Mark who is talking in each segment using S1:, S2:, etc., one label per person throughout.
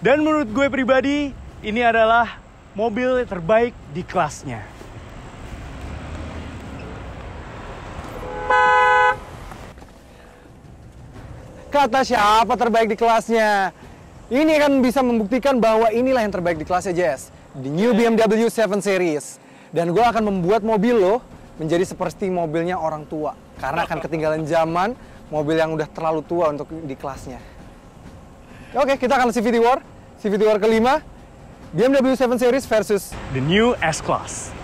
S1: Dan menurut gue pribadi, ini adalah mobil terbaik di kelasnya.
S2: Kata siapa terbaik di kelasnya? Ini kan bisa membuktikan bahwa inilah yang terbaik di kelasnya, Jess. The new BMW 7 Series. Dan gue akan membuat mobil lo menjadi seperti mobilnya orang tua. Karena akan ketinggalan zaman, mobil yang udah terlalu tua untuk di kelasnya. Oke, kita akan CVT War. CVT War kelima, BMW 7 Series versus
S1: The new S-Class.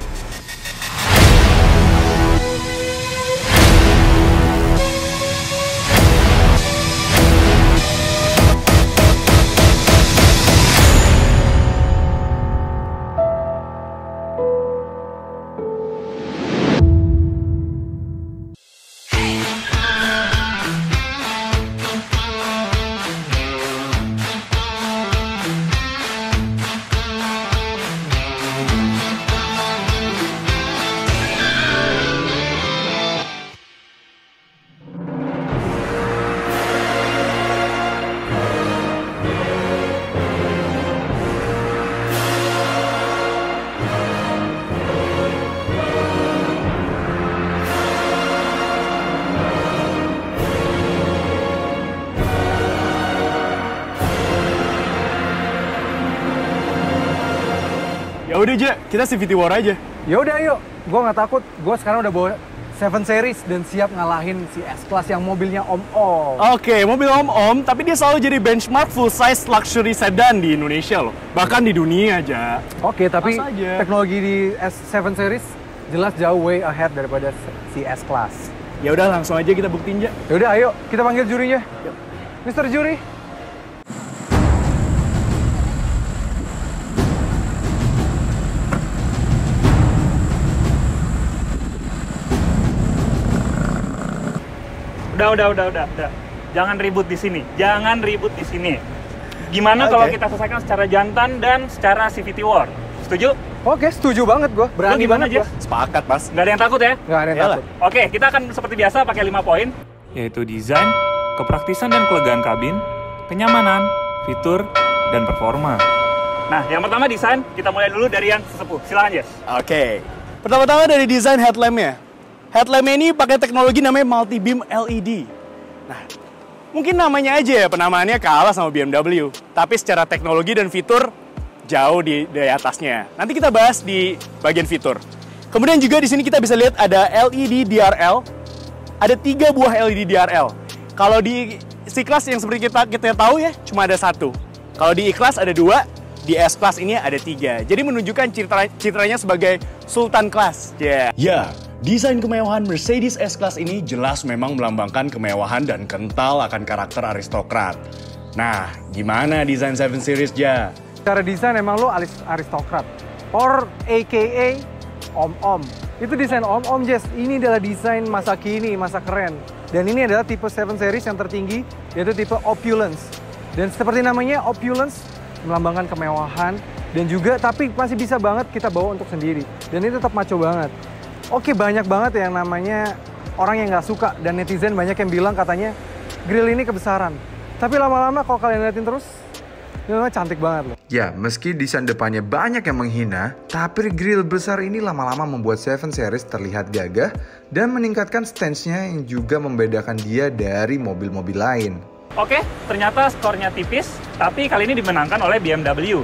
S1: Ya udah aja, kita CVT War aja.
S2: Ya udah ayo, gue nggak takut. Gue sekarang udah bawa 7 Series dan siap ngalahin si S-Class yang mobilnya Om-Om.
S1: Oke, mobil Om-Om, tapi dia selalu jadi benchmark full size luxury sedan di Indonesia loh. Bahkan di dunia aja.
S2: Oke, tapi teknologi di S7 Series jelas jauh way ahead daripada si S-Class.
S1: Ya udah, langsung aja kita buktiin, Ja.
S2: Ya udah ayo, kita panggil jurinya.
S1: Yuk.
S2: Mr. Juri.
S3: Udah. Jangan ribut di sini. Jangan ribut di sini. Gimana kalau kita selesaikan secara jantan dan secara CVT War? Setuju?
S2: Oke, setuju banget gue. Berani banget gue.
S1: Sepakat, Mas.
S3: Nggak ada yang takut ya?
S2: Nggak ada yang takut.
S3: Oke, kita akan seperti biasa pakai 5 poin. Yaitu desain, kepraktisan dan kelegaan kabin, kenyamanan, fitur, dan performa. Nah, yang pertama desain. Kita mulai dulu dari yang sesepuh. Silakan, Jess.
S1: Oke. Pertama-tama dari desain headlampnya. Headlamp ini pakai teknologi namanya multi beam LED. Nah, mungkin namanya aja ya penamaannya kalah sama BMW, tapi secara teknologi dan fitur jauh di atasnya. Nanti kita bahas di bagian fitur. Kemudian juga di sini kita bisa lihat ada LED DRL. Ada 3 buah LED DRL. Kalau di C-Class yang seperti kita tahu ya, cuma ada 1. Kalau di E-Class ada 2, di S-Class ini ada 3. Jadi menunjukkan citranya sebagai Sultan Class. Ya, desain kemewahan Mercedes S-Class ini jelas memang melambangkan kemewahan dan kental akan karakter aristokrat. Nah, gimana desain 7 Series, Ja?
S2: Secara desain emang lo aristokrat. Or aka Om-Om. Itu desain Om-Om, Jess. Ini adalah desain masa kini, masa keren. Dan ini adalah tipe 7 Series yang tertinggi, yaitu tipe Opulence. Dan seperti namanya, Opulence melambangkan kemewahan. Dan juga, tapi masih bisa banget kita bawa untuk sendiri. Dan ini tetap maco banget. Oke, banyak banget yang namanya orang yang nggak suka. Dan netizen banyak yang bilang katanya, grill ini kebesaran. Tapi lama-lama kalau kalian liatin terus, ini memang cantik banget loh.
S4: Ya, meski desain depannya banyak yang menghina, tapi grill besar ini lama-lama membuat 7 Series terlihat gagah dan meningkatkan stance-nya yang juga membedakan dia dari mobil-mobil lain.
S3: Oke, ternyata skornya tipis, tapi kali ini dimenangkan oleh BMW.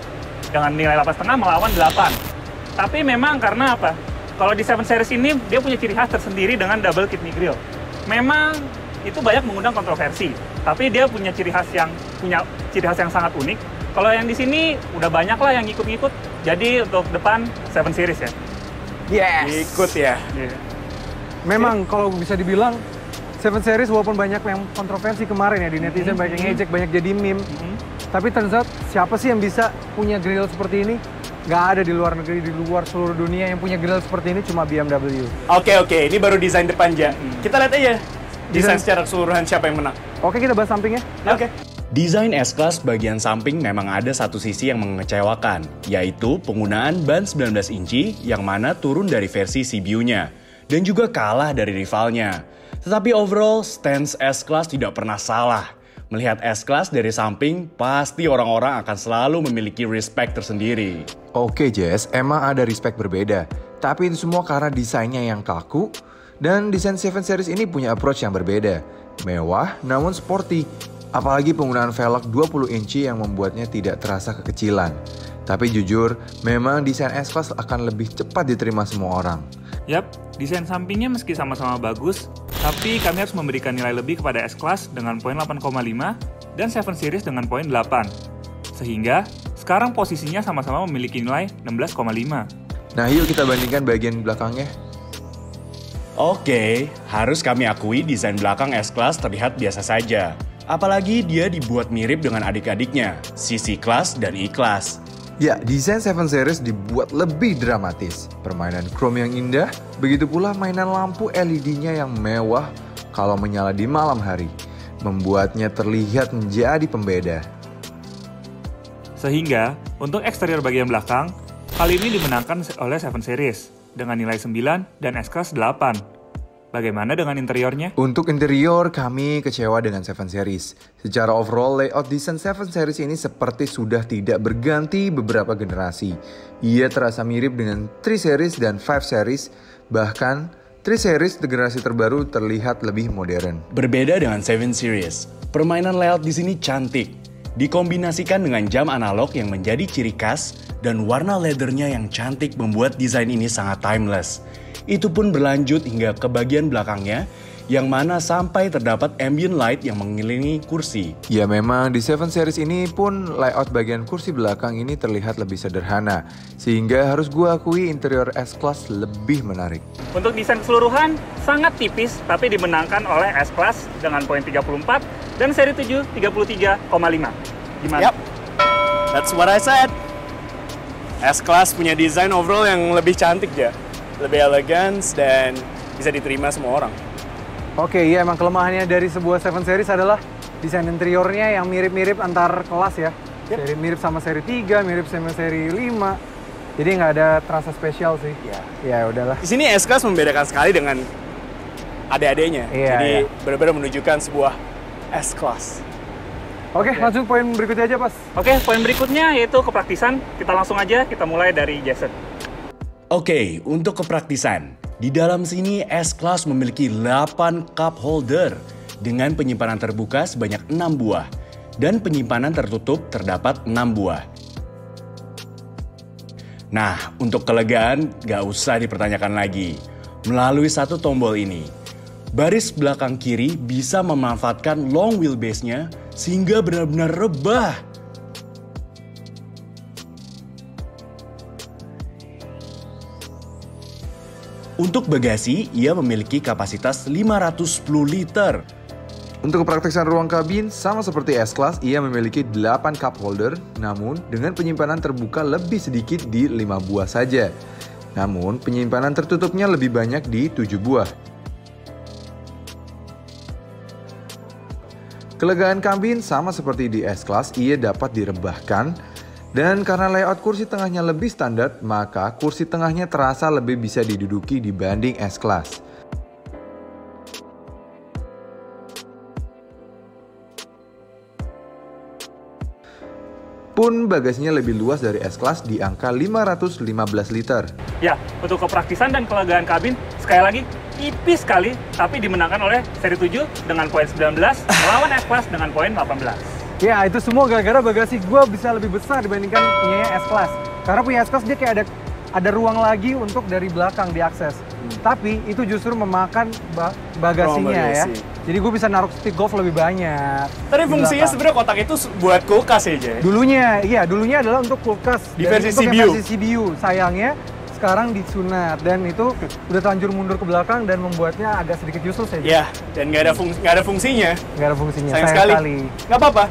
S3: Dengan nilai 8,5 melawan 8. Tapi memang karena apa? Kalau di 7 Series ini, dia punya ciri khas tersendiri dengan double kidney grill. Memang itu banyak mengundang kontroversi, tapi dia punya ciri khas yang sangat unik. Kalau yang di sini udah banyak lah yang ngikut-ngikut. Jadi untuk depan 7 Series ya.
S2: Yes.
S1: Ikut ya.
S3: Yeah.
S2: Memang kalau bisa dibilang 7 Series walaupun banyak yang kontroversi kemarin ya di netizen, banyak yang ngejek, banyak jadi meme. Tapi turns out siapa sih yang bisa punya grill seperti ini? Gak ada di luar negeri, di luar seluruh dunia yang punya grill seperti ini cuma BMW.
S1: Oke, ini baru desain depan, Ja. Kita lihat aja desain secara keseluruhan siapa yang menang.
S2: Oke, kita bahas sampingnya.
S1: Oke. Desain S-Class bagian samping memang ada satu sisi yang mengecewakan, yaitu penggunaan ban 19 inci yang mana turun dari versi CBU-nya, dan juga kalah dari rivalnya. Tetapi overall, stance S-Class tidak pernah salah. Melihat S-Class dari samping, pasti orang-orang akan selalu memiliki respect tersendiri.
S4: Oke Jess, emang ada respect berbeda. Tapi itu semua karena desainnya yang kaku. Dan desain 7 Series ini punya approach yang berbeda. Mewah namun sporty. Apalagi penggunaan velg 20 inci yang membuatnya tidak terasa kekecilan. Tapi jujur, memang desain S-Class akan lebih cepat diterima semua orang.
S3: Yap, desain sampingnya meski sama-sama bagus, tapi kami harus memberikan nilai lebih kepada S-Class dengan poin 8,5 dan 7 Series dengan poin 8. Sehingga, sekarang posisinya sama-sama memiliki nilai 16,5.
S4: Nah yuk kita bandingkan bagian belakangnya.
S1: Oke, harus kami akui desain belakang S-Class terlihat biasa saja. Apalagi dia dibuat mirip dengan adik-adiknya, si C-Class dan E-Class.
S4: Ya, desain 7 Series dibuat lebih dramatis. Permainan chrome yang indah, begitu pula mainan lampu LED-nya yang mewah kalau menyala di malam hari. Membuatnya terlihat menjadi pembeda.
S3: Sehingga, untuk eksterior bagian belakang, kali ini dimenangkan oleh 7 Series dengan nilai 9 dan S-Class 8. Bagaimana dengan interiornya?
S4: Untuk interior, kami kecewa dengan 7 Series. Secara overall, layout desain 7 Series ini seperti sudah tidak berganti beberapa generasi. Ia terasa mirip dengan 3 Series dan 5 Series, bahkan 3 Series generasi terbaru terlihat lebih modern.
S1: Berbeda dengan 7 Series, permainan layout di sini cantik. Dikombinasikan dengan jam analog yang menjadi ciri khas dan warna leathernya yang cantik membuat desain ini sangat timeless. Itu pun berlanjut hingga ke bagian belakangnya, yang mana sampai terdapat ambient light yang mengelilingi kursi.
S4: Ya memang di 7 Series ini pun layout bagian kursi belakang ini terlihat lebih sederhana, sehingga harus gua akui interior S-Class lebih menarik.
S3: Untuk desain keseluruhan, sangat tipis tapi dimenangkan oleh S-Class dengan poin 34 dan seri 7 33,5. Gimana?
S1: Yap, that's what I said. S-Class punya desain overall yang lebih cantik ya. Lebih elegan dan bisa diterima semua orang.
S2: Oke, iya emang kelemahannya dari sebuah 7 Series adalah desain interiornya yang mirip-mirip antar kelas ya. Seri mirip sama seri 3, mirip sama seri 5. Jadi nggak ada terasa spesial sih. Ya udahlah.
S1: Di sini S-Class membedakan sekali dengan adik-adiknya. Jadi benar-benar menunjukkan sebuah S-Class.
S2: Oke, langsung poin berikutnya aja, Pas.
S3: Oke, poin berikutnya yaitu kepraktisan. Kita langsung aja, kita mulai dari Jason.
S1: Oke, untuk kepraktisan. Di dalam sini S-Class memiliki 8 cup holder dengan penyimpanan terbuka sebanyak 6 buah dan penyimpanan tertutup terdapat 6 buah. Nah, untuk kelegaan gak usah dipertanyakan lagi. Melalui satu tombol ini, baris belakang kiri bisa memanfaatkan long wheelbase-nya sehingga benar-benar rebah. Untuk bagasi, ia memiliki kapasitas 510 liter.
S4: Untuk kepraktisan ruang kabin, sama seperti S-Class, ia memiliki 8 cup holder, namun dengan penyimpanan terbuka lebih sedikit di 5 buah saja. Namun, penyimpanan tertutupnya lebih banyak di 7 buah. Kelegaan kabin sama seperti di S-Class, ia dapat direbahkan. Dan karena layout kursi tengahnya lebih standar, maka kursi tengahnya terasa lebih bisa diduduki dibanding S-Class. Pun bagasinya lebih luas dari S-Class di angka 515 liter.
S3: Ya, untuk kepraktisan dan kelegaan kabin, sekali lagi tipis sekali, tapi dimenangkan oleh seri 7 dengan poin 19, melawan S-Class dengan poin 18.
S2: Ya, itu semua gara-gara bagasi gue bisa lebih besar dibandingkan punyanya S-Class. Karena punya S-Class dia kayak ada ruang lagi untuk dari belakang diakses. Tapi itu justru memakan bagasinya ya. Jadi gue bisa naruh stick golf lebih banyak.
S1: Tapi fungsinya sebenarnya kotak itu buat kulkas aja.
S2: Dulunya adalah untuk kulkas.
S1: Di versi
S2: CBU. Sayangnya sekarang disunat dan itu udah terlanjur mundur ke belakang dan membuatnya agak sedikit useless aja.
S1: Ya, dan nggak ada fungsinya.
S2: Nggak ada fungsinya.
S1: Sayang sekali. Nggak apa-apa.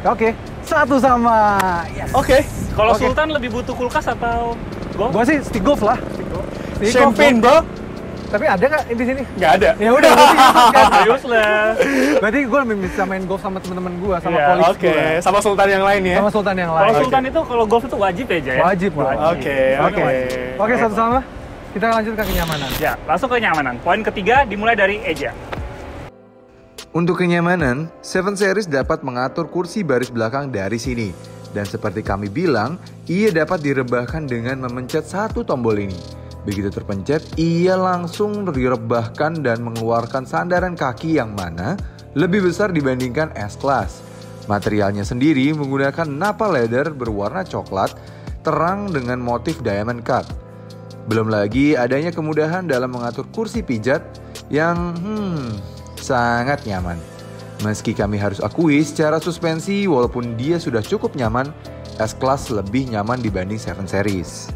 S2: Oke, satu sama. Yes.
S1: Oke.
S3: Kalau Sultan lebih butuh kulkas atau golf?
S2: Gua sih stick golf lah.
S1: Champagne, bro.
S2: Tapi ada nggak di sini?
S1: Nggak ada.
S2: Ya udah,
S3: Serius lah.
S2: Berarti gue lebih bisa main golf sama teman-teman gue, sama kolis gue.
S1: Oke, sama Sultan yang lain ya.
S2: Sama Sultan yang lain.
S3: Kalau Sultan itu kalau golf itu wajib aja ya?
S2: Wajib. Oke, satu sama. Kita lanjut ke kenyamanan.
S3: Ya, langsung ke kenyamanan. Poin ketiga dimulai dari Eja.
S4: Untuk kenyamanan, 7 Series dapat mengatur kursi baris belakang dari sini. Dan seperti kami bilang, ia dapat direbahkan dengan memencet satu tombol ini. Begitu terpencet, ia langsung direbahkan dan mengeluarkan sandaran kaki yang mana lebih besar dibandingkan S-Class. Materialnya sendiri menggunakan Nappa leather berwarna coklat terang dengan motif diamond cut. Belum lagi adanya kemudahan dalam mengatur kursi pijat yang sangat nyaman. Meski kami harus akui secara suspensi walaupun dia sudah cukup nyaman, S-Class lebih nyaman dibanding 7 Series.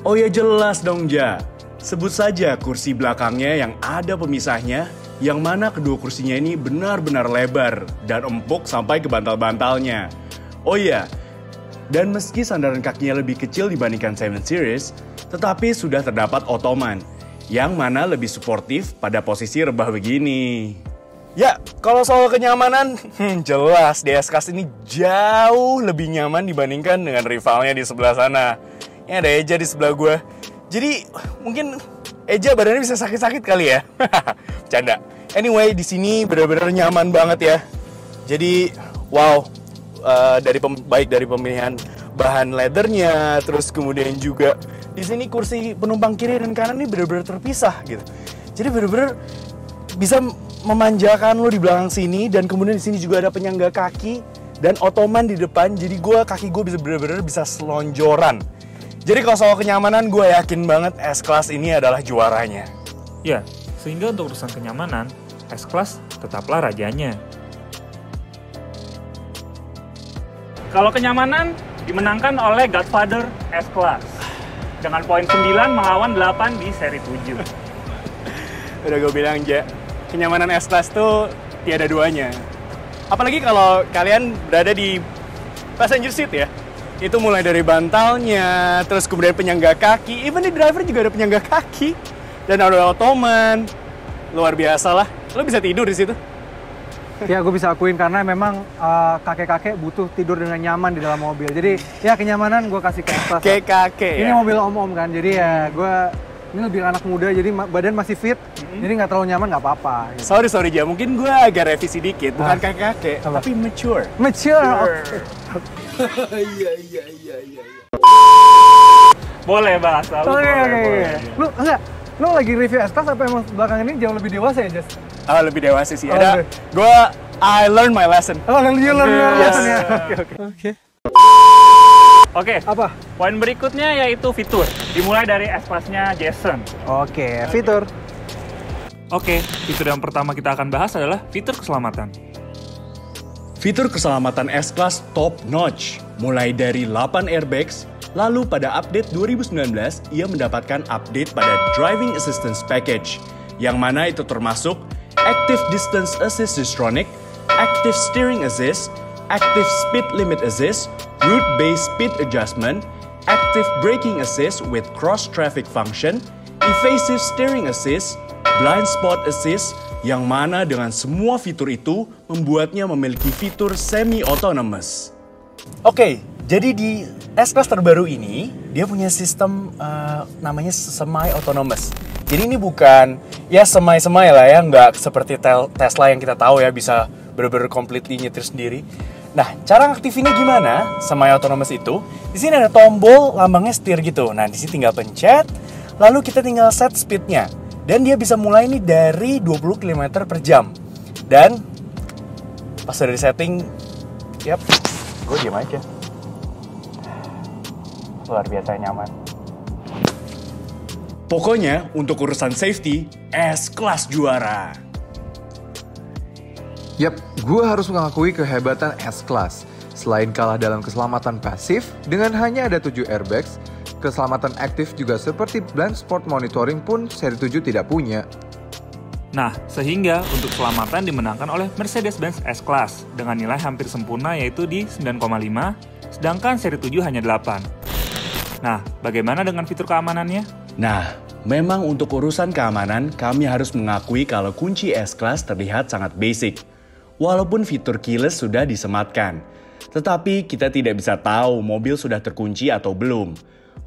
S1: Oh ya jelas dong Ja, sebut saja kursi belakangnya yang ada pemisahnya, yang mana kedua kursinya ini benar-benar lebar dan empuk sampai ke bantal-bantalnya. Oh iya, dan meski sandaran kakinya lebih kecil dibandingkan 7 Series, tetapi sudah terdapat Ottoman, yang mana lebih suportif pada posisi rebah begini. Ya, kalau soal kenyamanan, jelas di S-Class ini jauh lebih nyaman dibandingkan dengan rivalnya di sebelah sana. Ini ada Eja di sebelah gue. Jadi, mungkin Eja badannya bisa sakit-sakit kali ya. Canda. Anyway, di sini benar-benar nyaman banget ya. Jadi, wow. Baik dari pemilihan bahan leathernya, terus kemudian juga di sini kursi penumpang kiri dan kanan ini benar-benar terpisah gitu. Jadi benar-benar bisa memanjakan lo di belakang sini, dan kemudian di sini juga ada penyangga kaki dan Ottoman di depan. Jadi kaki gue bisa benar-benar bisa selonjoran. Jadi kalau soal kenyamanan, gue yakin banget S-Class ini adalah juaranya.
S3: Ya, sehingga untuk urusan kenyamanan, S-Class tetaplah rajanya. Kalau kenyamanan dimenangkan oleh Godfather S-Class dengan poin 9 melawan 8 di seri 7.
S1: Udah gue bilang, Ja, kenyamanan S-Class tuh tiada duanya. Apalagi kalau kalian berada di passenger seat ya. Itu mulai dari bantalnya, terus kemudian penyangga kaki, even di driver juga ada penyangga kaki. Dan ada Ottoman. Luar biasa lah. Lo bisa tidur di situ.
S2: Ya, gue bisa akuin karena memang kakek-kakek butuh tidur dengan nyaman di dalam mobil. Jadi ya kenyamanan gue kasih ke S-Class.
S1: Kakek ya.
S2: Ini mobil om-om kan, jadi ya gue ini lebih anak muda, jadi badan masih fit, jadi nggak terlalu nyaman nggak apa-apa. Gitu.
S1: Sorry Ja, mungkin gue agak revisi dikit, bukan kakek-kakek, tapi mature.
S2: Mature.
S1: Iya.
S3: Boleh bahasa lu.
S2: Oke.
S3: Boleh.
S2: Lu lagi review S-Class apa emang belakang ini jauh lebih dewasa ya, Jas?
S1: Lebih dewasa sih. I learned my lesson.
S2: Oh, you learn your lesson ya. Oke.
S3: Oke.
S2: Apa?
S3: Poin berikutnya yaitu fitur. Dimulai dari S-Class-nya Jason.
S2: Oke, fitur.
S3: Oke, fitur yang pertama kita akan bahas adalah fitur keselamatan.
S1: Fitur keselamatan S-Class top notch, mulai dari 8 airbags, lalu pada update 2019 ia mendapatkan update pada Driving Assistance Package, yang mana itu termasuk Active Distance Assist Distronic, Active Steering Assist, Active Speed Limit Assist, Route-Based Speed Adjustment, Active Braking Assist with Cross Traffic Function, Evasive Steering Assist, Blind Spot Assist, yang mana dengan semua fitur itu membuatnya memiliki fitur semi-autonomous. Oke, jadi di S-Class terbaru ini, dia punya sistem namanya semi-autonomous. Jadi ini bukan, ya semai-semai lah ya, nggak seperti Tesla yang kita tahu ya, bisa bener-bener completely nyetir sendiri. Nah, cara aktifinnya gimana? Semi-autonomous itu, di sini ada tombol lambangnya setir gitu. Nah, di sini tinggal pencet, lalu kita tinggal set speednya. Dan dia bisa mulai nih dari 20 km per jam. Dan pas udah di setting, gue diam aja. Luar biasa nyaman. Pokoknya untuk urusan safety, S-Class juara.
S4: Yap, gue harus mengakui kehebatan S-Class. Selain kalah dalam keselamatan pasif, dengan hanya ada 7 airbags, keselamatan aktif juga seperti blind spot monitoring pun seri 7 tidak punya.
S3: Nah, sehingga untuk keselamatan dimenangkan oleh Mercedes-Benz S-Class dengan nilai hampir sempurna yaitu di 9,5, sedangkan seri 7 hanya 8. Nah, bagaimana dengan fitur keamanannya?
S1: Nah, memang untuk urusan keamanan, kami harus mengakui kalau kunci S-Class terlihat sangat basic. Walaupun fitur keyless sudah disematkan. Tetapi kita tidak bisa tahu mobil sudah terkunci atau belum.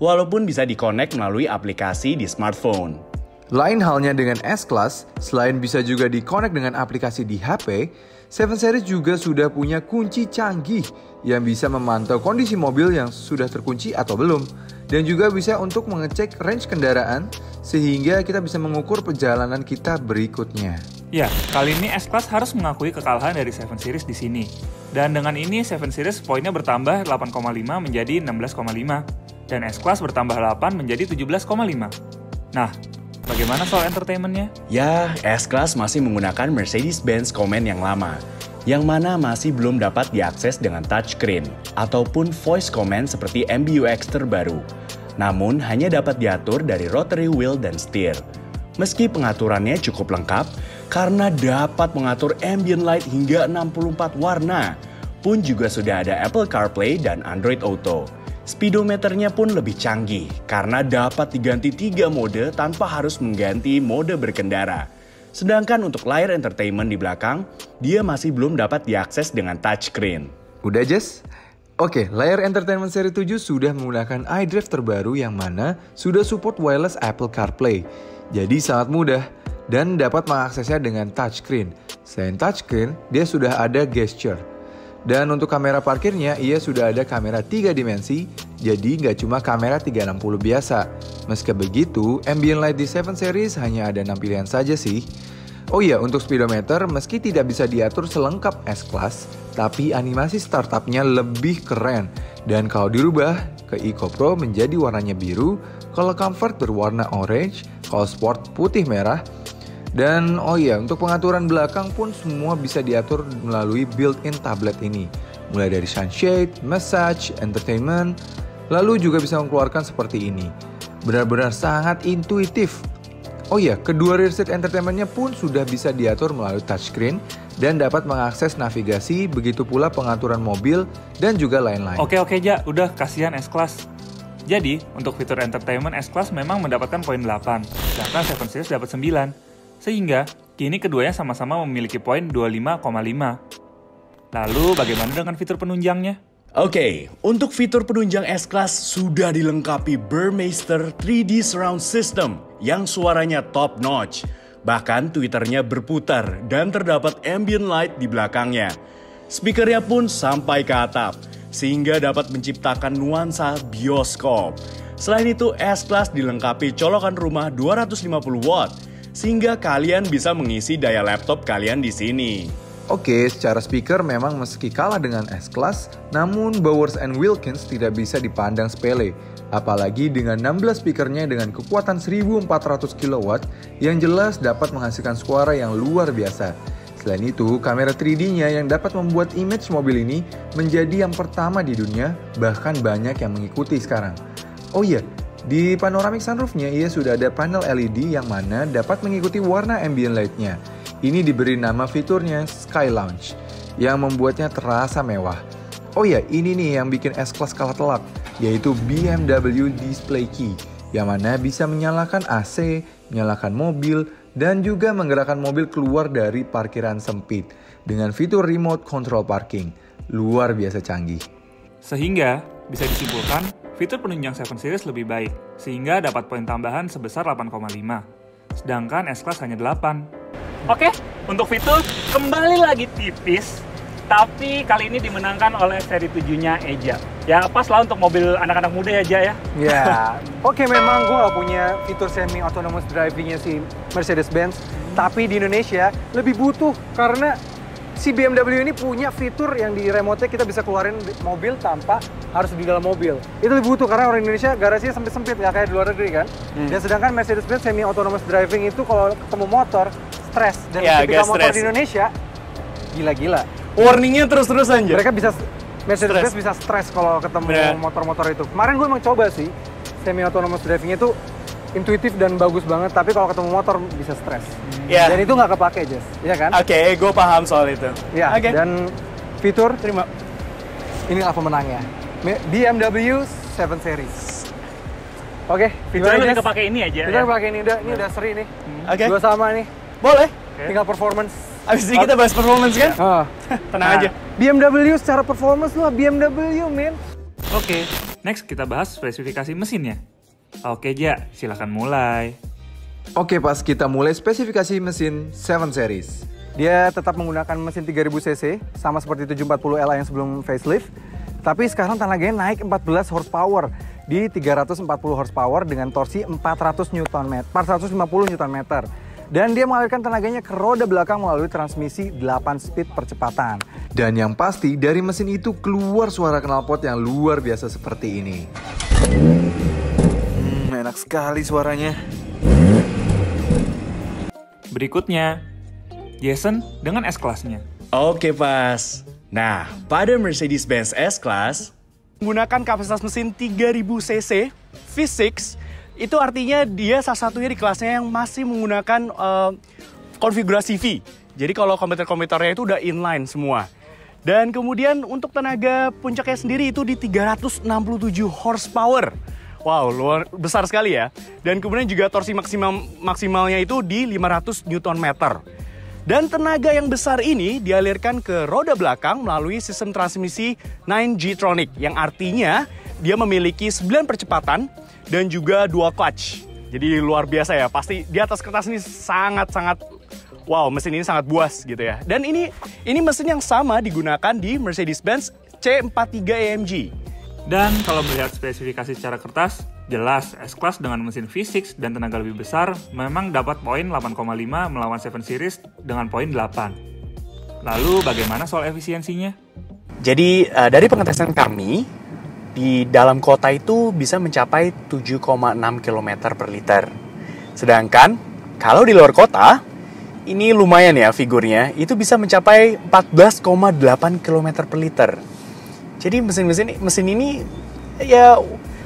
S1: Walaupun bisa di-connect melalui aplikasi di smartphone.
S4: Lain halnya dengan S-Class, selain bisa juga di-connect dengan aplikasi di HP, 7 Series juga sudah punya kunci canggih yang bisa memantau kondisi mobil yang sudah terkunci atau belum. Dan juga bisa untuk mengecek range kendaraan sehingga kita bisa mengukur perjalanan kita berikutnya.
S3: Ya, kali ini S-Class harus mengakui kekalahan dari 7 Series di sini. Dan dengan ini 7 Series poinnya bertambah 8,5 menjadi 16,5 dan S-Class bertambah 8 menjadi 17,5. Nah, bagaimana soal entertainment-nya?
S5: Ya, S-Class masih menggunakan Mercedes-Benz Command yang lama, yang mana masih belum dapat diakses dengan touchscreen ataupun voice command seperti MBUX terbaru. Namun, hanya dapat diatur dari rotary wheel dan steer. Meski pengaturannya cukup lengkap, karena dapat mengatur ambient light hingga 64 warna, pun juga sudah ada Apple CarPlay dan Android Auto. Speedometernya pun lebih canggih karena dapat diganti 3 mode tanpa harus mengganti mode berkendara. Sedangkan untuk layar entertainment di belakang, dia masih belum dapat diakses dengan touchscreen.
S4: Udah Jess? Oke, layar entertainment seri 7 sudah menggunakan iDrive terbaru yang mana sudah support wireless Apple CarPlay. Jadi sangat mudah dan dapat mengaksesnya dengan touchscreen. Selain touchscreen, dia sudah ada gesture. Dan untuk kamera parkirnya, ia sudah ada kamera 3 dimensi, jadi nggak cuma kamera 360 biasa. Meski begitu, ambient light di 7 Series hanya ada 6 pilihan saja sih. Oh iya, untuk speedometer, meski tidak bisa diatur selengkap S-Class, tapi animasi startupnya lebih keren. Dan kalau dirubah ke Eco Pro menjadi warnanya biru, kalau Comfort berwarna orange, kalau Sport putih merah. Dan oh iya, untuk pengaturan belakang pun semua bisa diatur melalui built-in tablet ini. Mulai dari sunshade, massage, entertainment, lalu juga bisa mengeluarkan seperti ini. Benar-benar sangat intuitif. Oh iya, kedua rear seat entertainmentnya pun sudah bisa diatur melalui touchscreen dan dapat mengakses navigasi, begitu pula pengaturan mobil dan juga lain-lain.
S3: Oke, Ja, udah kasihan S-Class. Jadi, untuk fitur entertainment S-Class memang mendapatkan poin 8, sedangkan 7 Series dapat 9. Sehingga, kini keduanya sama-sama memiliki poin 25,5. Lalu, bagaimana dengan fitur penunjangnya?
S5: Oke, untuk fitur penunjang S-Class sudah dilengkapi Burmeister 3D Surround System yang suaranya top notch. Bahkan Twitternya berputar dan terdapat ambient light di belakangnya. Speakernya pun sampai ke atap, sehingga dapat menciptakan nuansa bioskop. Selain itu, S-Class dilengkapi colokan rumah 250 watt, sehingga kalian bisa mengisi daya laptop kalian di sini.
S4: Oke, secara speaker memang meski kalah dengan S-Class, namun Bowers & Wilkins tidak bisa dipandang sepele. Apalagi dengan 16 speakernya dengan kekuatan 1400 kW yang jelas dapat menghasilkan suara yang luar biasa. Selain itu, kamera 3D-nya yang dapat membuat image mobil ini menjadi yang pertama di dunia, bahkan banyak yang mengikuti sekarang. Oh iya, di panoramic sunroof-nya ia sudah ada panel LED yang mana dapat mengikuti warna ambient light-nya. Ini diberi nama fiturnya Sky Lounge yang membuatnya terasa mewah. Oh ya, ini nih yang bikin S-Class kalah telak, yaitu BMW Display Key yang mana bisa menyalakan AC, menyalakan mobil, dan juga menggerakkan mobil keluar dari parkiran sempit dengan fitur remote control parking. Luar biasa canggih.
S3: Sehingga, bisa disimpulkan, fitur penunjang 7 Series lebih baik, sehingga dapat poin tambahan sebesar 8,5. Sedangkan S-Class hanya 8. Oke, untuk fitur kembali lagi tipis, tapi kali ini dimenangkan oleh seri 7-nya Eja. Ya pas lah untuk mobil anak-anak muda ya, Ja ya.
S2: Ya, oke memang gue gak punya fitur semi-autonomous driving-nya si Mercedes-Benz, tapi di Indonesia lebih butuh karena si BMW ini punya fitur yang di remote-nya kita bisa keluarin mobil tanpa harus di dalam mobil. Itu lebih butuh karena orang Indonesia garasinya sempit-sempit, nggak kayak di luar negeri kan. Dan sedangkan Mercedes-Benz semi-autonomous driving itu kalau ketemu motor, stres. Dan
S1: Ya,
S2: ketika
S1: agak
S2: motor
S1: stres.
S2: di Indonesia, gila-gila.
S1: Warningnya terus-terusan aja.
S2: Mereka bisa, Mercedes-Benz bisa stres kalau ketemu
S1: Bener.
S2: motor-motor itu. Kemarin gue emang coba sih, semi-autonomous driving itu intuitif dan bagus banget, tapi kalau ketemu motor bisa stres.
S1: Ya.
S2: Dan itu nggak kepake, Jess. Iya kan?
S1: Oke, gue paham soal itu.
S2: Ya,
S1: Oke.
S2: dan fitur,
S1: Terima.
S2: inilah pemenangnya. BMW 7 Series. Oke,
S3: Fiturnya
S2: gimana,
S3: lebih
S2: Jess?
S3: kepake ini aja
S2: Kita
S3: ya.
S2: pakai ini udah seri nih.
S1: Oke.
S2: Dua sama nih.
S1: Boleh.
S2: Tinggal performance.
S1: Abis ini kita bahas performance kan?
S2: Oh.
S1: Tenang aja.
S2: BMW secara performance lah BMW, men.
S3: Oke, next kita bahas spesifikasi mesinnya. Oke, Ja, silakan mulai.
S4: Oke, pas kita mulai spesifikasi mesin 7 Series.
S2: Dia tetap menggunakan mesin 3000 cc, sama seperti 740Li yang sebelum facelift. Tapi sekarang tenaganya naik 14 horsepower di 340 horsepower dengan torsi 450 Nm. Dan dia mengalirkan tenaganya ke roda belakang melalui transmisi 8 speed percepatan.
S4: Dan yang pasti dari mesin itu keluar suara knalpot yang luar biasa seperti ini. Enak sekali suaranya.
S3: Berikutnya, Jason dengan S-Class-nya.
S5: Oke pas. Nah, pada Mercedes-Benz S-Class,
S1: Menggunakan kapasitas mesin 3000 cc V6, itu artinya dia salah satunya di kelasnya yang masih menggunakan konfigurasi V. Jadi kalau komputer-komputernya itu udah inline semua. Dan kemudian untuk tenaga puncaknya sendiri itu di 367 horsepower. Wow, luar besar sekali ya. Dan kemudian juga torsi maksimalnya itu di 500 Nm. Dan tenaga yang besar ini dialirkan ke roda belakang melalui sistem transmisi 9G-tronic, yang artinya dia memiliki 9 percepatan dan juga dual clutch. Jadi luar biasa ya, pasti di atas kertas ini sangat-sangat wow, mesin ini sangat buas gitu ya. Dan ini mesin yang sama digunakan di Mercedes-Benz C43 AMG.
S3: Dan kalau melihat spesifikasi secara kertas, jelas S-Class dengan mesin V6 dan tenaga lebih besar memang dapat poin 8,5 melawan 7 Series dengan poin 8. Lalu bagaimana soal efisiensinya?
S1: Jadi dari pengetesan kami, di dalam kota itu bisa mencapai 7,6 km per liter. Sedangkan kalau di luar kota, ini lumayan ya figurnya, itu bisa mencapai 14,8 km per liter. Jadi mesin ini ya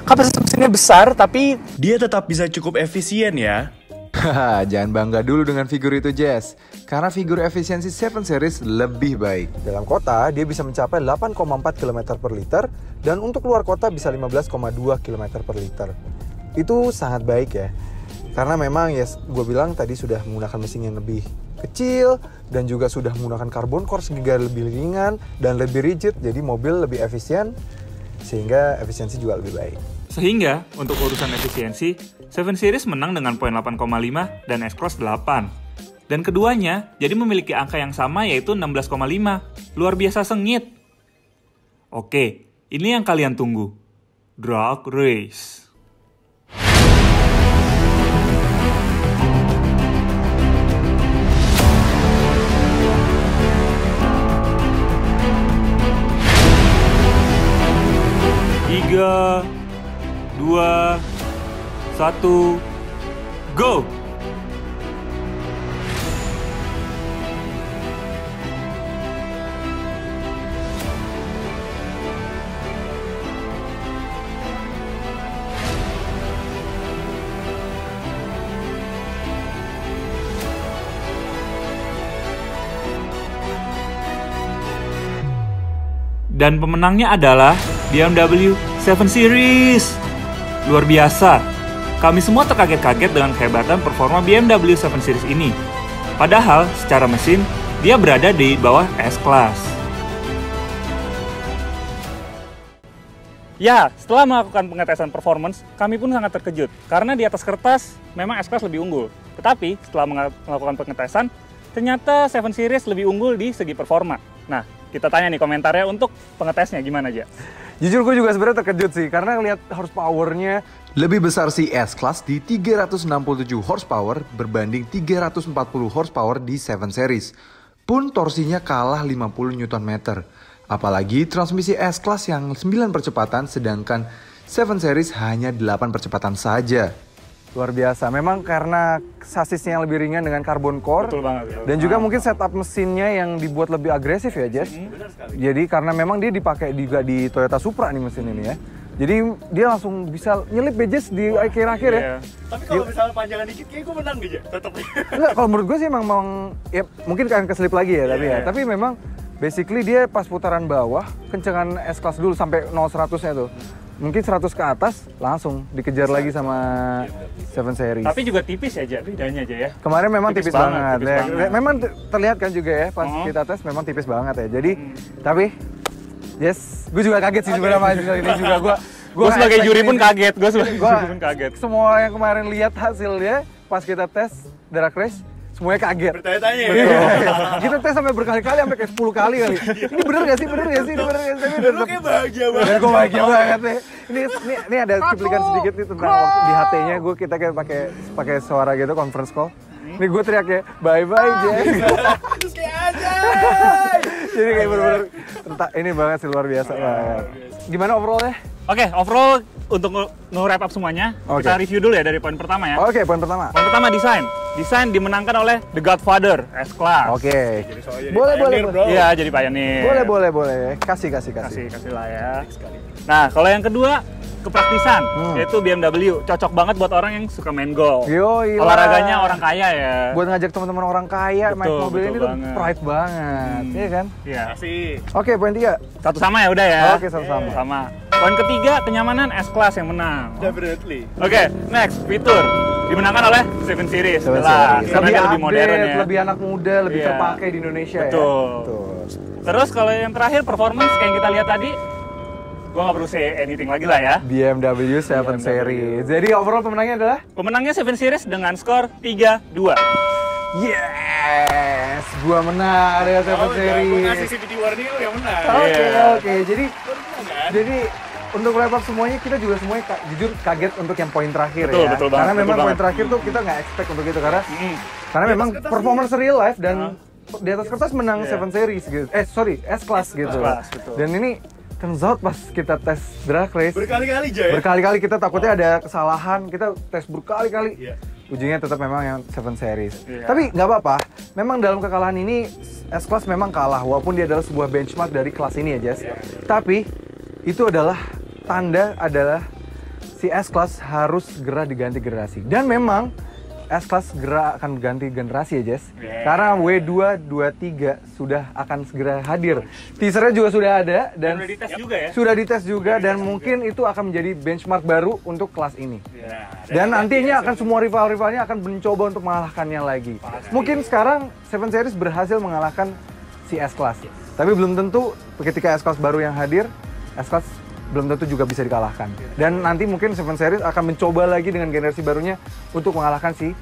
S1: kapasitas mesinnya besar tapi
S5: dia tetap bisa cukup efisien ya.
S4: Haha, jangan bangga dulu dengan figur itu, Jess. Karena figur efisiensi 7 Series lebih baik.
S2: Dalam kota, dia bisa mencapai 8,4 km per liter, dan untuk luar kota bisa 15,2 km per liter. Itu sangat baik ya. Karena memang ya, gue bilang tadi sudah menggunakan mesin yang lebih kecil, dan juga sudah menggunakan carbon core sehingga lebih ringan dan lebih rigid, jadi mobil lebih efisien, sehingga efisiensi juga lebih baik.
S3: Sehingga, untuk urusan efisiensi, 7 Series menang dengan poin 8,5 dan S-Class 8. Dan keduanya jadi memiliki angka yang sama yaitu 16,5. Luar biasa sengit. Oke, ini yang kalian tunggu. Drag Race. Tiga, 2, 1, go! Dan pemenangnya adalah BMW 7 Series. Luar biasa. Kami semua terkaget-kaget dengan kehebatan performa BMW 7 Series ini. Padahal, secara mesin, dia berada di bawah S-Class. Ya, setelah melakukan pengetesan performance, kami pun sangat terkejut. Karena di atas kertas, memang S-Class lebih unggul. Tetapi, setelah melakukan pengetesan, ternyata 7 Series lebih unggul di segi performa. Nah, kita tanya nih komentarnya untuk pengetesnya gimana aja?
S2: Jujur gue juga sebenarnya terkejut sih, karena lihat horsepower-nya.
S4: Lebih besar si S-Class di 367 horsepower berbanding 340 horsepower di 7 Series. Pun torsinya kalah 50 Nm. Apalagi transmisi S-Class yang 9 percepatan sedangkan 7 Series hanya 8 percepatan saja.
S2: Luar biasa, memang karena sasisnya yang lebih ringan dengan carbon core.
S3: Betul banget.
S2: Dan juga mungkin setup mesinnya yang dibuat lebih agresif ya, Jess. Jadi karena memang dia dipakai juga di Toyota Supra nih mesin ini ya. Jadi dia langsung bisa nyelip ya, Jess, di akhir-akhir ya.
S1: Tapi kalau misalnya panjangan dikit, kayak gue menang aja, tetap.
S2: Enggak, kalau menurut gue sih memang ya mungkin akan keselip lagi ya, tapi ya. Tapi memang basically dia pas putaran bawah, kencengan S-Class dulu sampai 0-100-nya tuh. Mungkin 100 ke atas langsung dikejar lagi sama 7 Series.
S3: Tapi juga tipis aja bedanya aja ya.
S2: Kemarin memang tipis banget.
S3: Tipis banget.
S2: Memang terlihat kan juga ya pas kita tes memang tipis banget ya. Jadi tapi yes, gue juga kaget sih sebenarnya hasil ini juga gue
S3: sebagai juri pun kaget. Gue sebagai juri pun kaget.
S2: Semua yang kemarin lihat hasilnya pas kita tes drag race semuanya kaget.
S1: Bertanya-tanya ya.
S2: Kita tes sampai berkali-kali, sampai kayak 10 kali kali. Ini bener gak sih? Bener gak sih? Ini bener gak sih?
S1: Lu kayak bahagia banget.
S2: Dan gue bahagia banget nih. Ini ada cuplikan sedikit nih tentang waktu di HT-nya gue kita kayak pakai suara gitu conference call. Ini gue teriak kayak bye Jess.
S1: Terus kayak aja.
S2: Jadi kayak bener-bener ini banget sih, luar biasa banget. Gimana overall-nya?
S3: Oke, overall untuk nge-wrap up semuanya,
S2: Oke.
S3: kita review dulu ya dari poin pertama ya.
S2: Oke, poin pertama.
S3: Poin pertama desain. Desain dimenangkan oleh The Godfather S-Class.
S2: Oke.
S1: Jadi
S2: Boleh.
S1: bro.
S3: Iya, jadi pioneer.
S2: Boleh. Kasih.
S3: Kasih lah ya. Nah, kalau yang kedua, kepraktisan, yaitu BMW. Cocok banget buat orang yang suka main golf.
S2: Yoi lah.
S3: Olahraganya orang kaya ya.
S2: Buat ngajak teman-teman orang kaya main
S3: Betul,
S2: mobil ini
S3: betul
S2: tuh
S3: banget.
S2: pride banget, iya kan?
S3: Iya.
S1: Kasih.
S2: Oke, poin 3.
S3: Satu sama ya udah ya.
S2: Oke, satu-sama.
S3: Sama. Poin ketiga, kenyamanan S-Class yang menang.
S1: Definitely.
S3: Oke, next, fitur. Dimenangkan oleh 7 Series. Jelas, karena dia lebih modern ya.
S2: lebih anak muda, lebih
S3: Iya.
S2: terpakai di Indonesia
S3: Betul.
S2: ya. Betul.
S3: Terus kalau yang terakhir, performance kayak yang kita lihat tadi, gua nggak perlu say anything lagi lah ya.
S2: BMW 7 Series. Jadi overall pemenangnya adalah?
S3: Pemenangnya 7 Series dengan skor 3-2.
S2: Yes, gua menang dengan 7
S1: Gue
S2: Series.
S1: ngasih CVT warning lu yang menang.
S2: Oke. Jadi untuk wrap up semuanya, kita juga semuanya jujur kaget untuk yang poin terakhir
S3: Betul,
S2: ya.
S3: betul banget,
S2: Karena
S3: betul
S2: memang poin
S3: banget.
S2: terakhir tuh kita nggak expect untuk itu karena memang
S1: kertas
S2: performance real life dan di atas kertas menang 7 Series gitu. S-Class gitu.
S3: S-Class, betul.
S2: Dan ini turns out pas kita tes drag race
S1: Berkali-kali aja ya.
S2: berkali-kali kita takutnya ada kesalahan, kita tes berkali-kali.
S1: Iya.
S2: Ujungnya tetap memang yang 7 Series.
S3: Iya.
S2: Tapi nggak apa-apa, memang dalam kekalahan ini S-Class memang kalah, walaupun dia adalah sebuah benchmark dari kelas ini ya, Jess. Tapi itu adalah tanda adalah si S-Class harus segera diganti generasi. Dan memang S-Class segera akan ganti generasi ya, Jess. Karena W2, 23 sudah akan segera hadir. Teasernya juga sudah ada dan
S3: Udah dites juga ya.
S2: sudah dites juga dan mungkin itu akan menjadi benchmark baru untuk kelas ini.
S3: Ya.
S2: Dan nantinya akan semua rival-rivalnya akan mencoba untuk mengalahkannya lagi. Mungkin sekarang 7 Series berhasil mengalahkan si S-Class. Tapi belum tentu ketika S-Class baru yang hadir, S-Class belum tentu juga bisa dikalahkan. Dan nanti mungkin 7 Series akan mencoba lagi dengan generasi barunya untuk mengalahkan si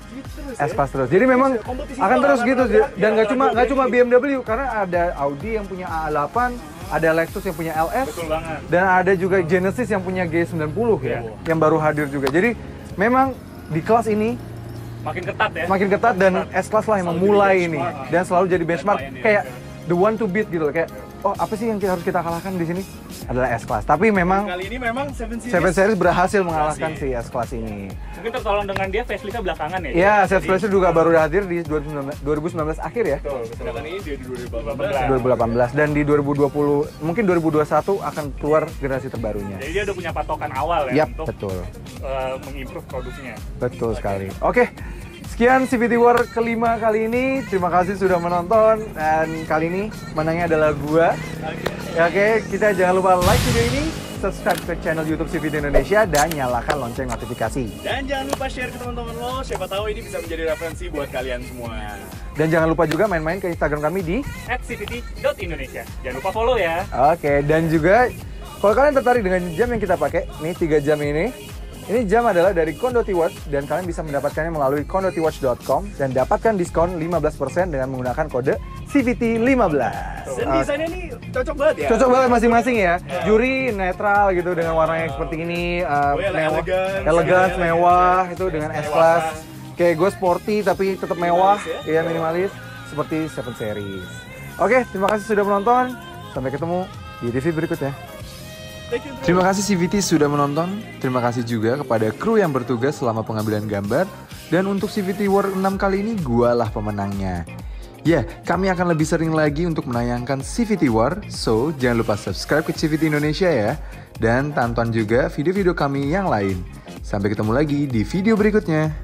S2: S-Class terus. Jadi memang akan terus gitu. Dan nggak cuma BMW, karena ada Audi yang punya A8, ada Lexus yang punya LS,
S3: Betul banget.
S2: dan ada juga Genesis yang punya G90 ya, yang baru hadir juga. Jadi memang di kelas ini
S3: Makin ketat ya.
S2: makin ketat dan S-Class lah yang memulai ini dan selalu jadi benchmark kayak the one to beat gitu loh, kayak oh apa sih yang harus kita kalahkan di sini adalah S-Class. Tapi memang
S1: Kali ini memang 7
S2: 7 Series berhasil mengalahkan si S-Class ini.
S3: Mungkin tertolong dengan dia faceliftnya belakangan ya.
S2: Ya, S-Class juga baru hadir di 2019 akhir ya.
S1: Sedangkan ini dia di 2018.
S2: 2018 dan di 2020 mungkin 2021 akan keluar generasi terbarunya.
S3: Jadi dia udah punya patokan awal ya
S2: Yap,
S3: untuk
S2: betul.
S3: mengimprove produksinya.
S2: Betul sekali. Oke, sekian CVT War kelima kali ini. Terima kasih sudah menonton dan kali ini menangnya adalah gua. Oke, kita jangan lupa like video ini, subscribe ke channel YouTube CVT Indonesia dan nyalakan lonceng notifikasi.
S1: Dan jangan lupa share ke teman-teman lo, siapa tahu ini bisa menjadi referensi buat kalian semua.
S2: Dan jangan lupa juga main-main ke Instagram kami di
S3: @cvt.indonesia. Jangan lupa follow ya.
S2: Oke, dan juga kalau kalian tertarik dengan jam yang kita pakai, nih 3 jam ini jam adalah dari Condotti Watch dan kalian bisa mendapatkannya melalui condottiwatch.com dan dapatkan diskon 15% dengan menggunakan kode CVT15.
S1: Dan desainnya ini cocok banget ya.
S2: Cocok banget masing-masing ya. Juri netral gitu dengan warna yang seperti ini, elegan, mewah itu dengan S-Class. Kayak gue sporty tapi tetap mewah, ya minimalis seperti 7 Series. Oke, terima kasih sudah menonton. Sampai ketemu di review berikutnya.
S4: Terima kasih CVT sudah menonton. Terima kasih juga kepada kru yang bertugas selama pengambilan gambar. Dan untuk CVT War 6 kali ini, gualah pemenangnya. Ya, kami akan lebih sering lagi untuk menayangkan CVT War. So, jangan lupa subscribe ke CVT Indonesia ya. Dan tonton juga video-video kami yang lain. Sampai ketemu lagi di video berikutnya.